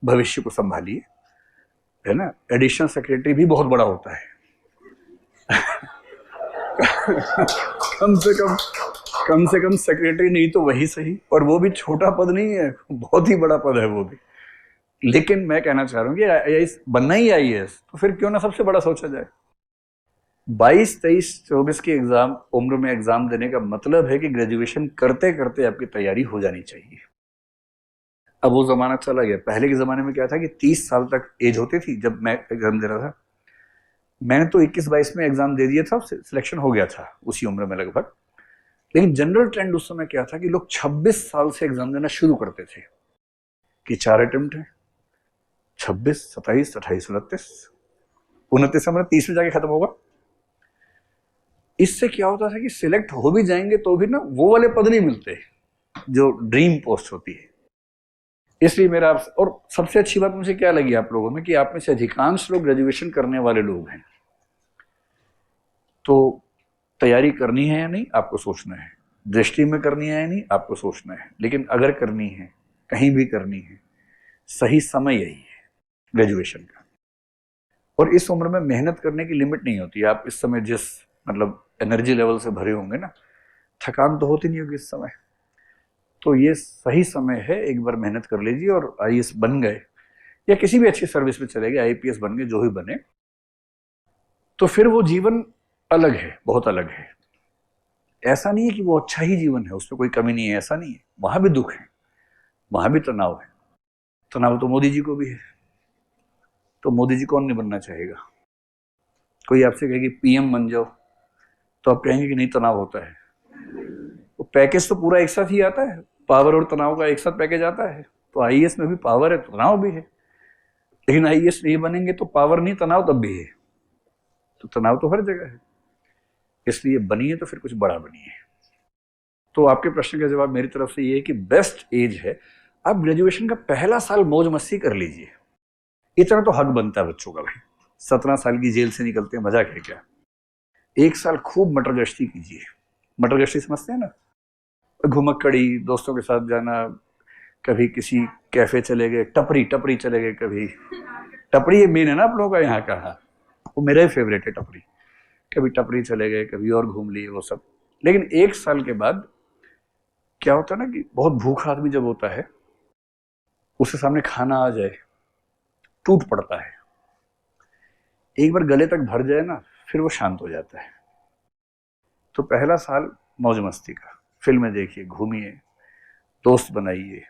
भविष्य को संभालिए, है ना। एडिशनल सेक्रेटरी भी बहुत बड़ा होता है। कम से कम सेक्रेटरी नहीं तो वही सही, और वो भी छोटा पद नहीं है, बहुत ही बड़ा पद है वो भी। लेकिन मैं कहना चाह रहा हूँ कि आईएएस बनना ही आईएएस, तो फिर क्यों ना सबसे बड़ा सोचा जाए। 22, 23, 24 की एग्जाम उम्र में एग्जाम देने का मतलब है कि ग्रेजुएशन करते करते आपकी तैयारी हो जानी चाहिए। अब वो जमाना चला गया। पहले के जमाने में क्या था कि 30 साल तक एज होती थी जब मैं एग्जाम दे रहा था। मैंने तो 21-22 में एग्जाम दे दिया था, सिलेक्शन हो गया था उसी उम्र में लगभग। लेकिन जनरल ट्रेंड उस समय क्या था कि लोग 26 साल से एग्जाम देना शुरू करते थे कि 4 अटेम्प्ट है, 26, 27, 28, 29, 29 में 30 में जाके खत्म होगा। इससे क्या होता था कि सिलेक्ट हो भी जाएंगे तो भी ना वो वाले पद नहीं मिलते जो ड्रीम पोस्ट होती है। इसलिए मेरा और सबसे अच्छी बात मुझे क्या लगी आप लोगों में कि आप में से अधिकांश लोग ग्रेजुएशन करने वाले लोग हैं। तो तैयारी करनी है या नहीं आपको सोचना है, दृष्टि में करनी है या नहीं आपको सोचना है। लेकिन अगर करनी है, कहीं भी करनी है, सही समय यही है ग्रेजुएशन का। और इस उम्र में मेहनत करने की लिमिट नहीं होती। आप इस समय जिस मतलब एनर्जी लेवल से भरे होंगे ना, थकान तो होती नहीं होगी इस समय। तो ये सही समय है, एक बार मेहनत कर लीजिए और आईएएस बन गए या किसी भी अच्छी सर्विस में चले गए, आईपीएस बन गए, जो ही बने, तो फिर वो जीवन अलग है, बहुत अलग है। ऐसा नहीं है कि वो अच्छा ही जीवन है, उसमें कोई कमी नहीं है, ऐसा नहीं है। वहां भी दुख है, वहां भी तनाव है। तनाव तो मोदी जी को भी है। तो मोदी जी कौन नहीं बनना चाहेगा। कोई आपसे कहे कि पीएम बन जाओ तो आप कहेंगे कि नहीं, तनाव होता है। तो पैकेज तो पूरा एक साथ ही आता है, पावर और तनाव का एक साथ पैकेज आता है। तो आईएएस में भी पावर है, तनाव भी है। लेकिन आईएएस नहीं बनेंगे तो पावर नहीं, तनाव तब भी है। तो तनाव तो हर जगह है। इसलिए बनिए तो फिर कुछ बड़ा बनिए। तो आपके प्रश्न का जवाब मेरी तरफ से ये है कि बेस्ट एज है, आप ग्रेजुएशन का पहला साल मौज मस्ती कर लीजिए। इतना तो हक बनता है बच्चों का भाई। 17 साल की जेल से निकलते हैं, मजाक है क्या। एक साल खूब मटर गश्ती कीजिए। मटर गश्ती समझते हैं ना, घुमक्कड़ी, दोस्तों के साथ जाना, कभी किसी कैफे चले गए, टपरी टपरी चले गए कभी। टपरी ये मेन है ना आप लोगों का यहाँ का। हाँ, वो मेरा ही फेवरेट है टपरी। कभी टपरी चले गए, कभी और घूम लिए, वो सब। लेकिन एक साल के बाद क्या होता है ना कि बहुत भूखा आदमी जब होता है, उसके सामने खाना आ जाए, टूट पड़ता है। एक बार गले तक भर जाए ना, फिर वो शांत हो जाता है। तो पहला साल मौज मस्ती का, फिल्में देखिए, घूमिए, दोस्त बनाइए,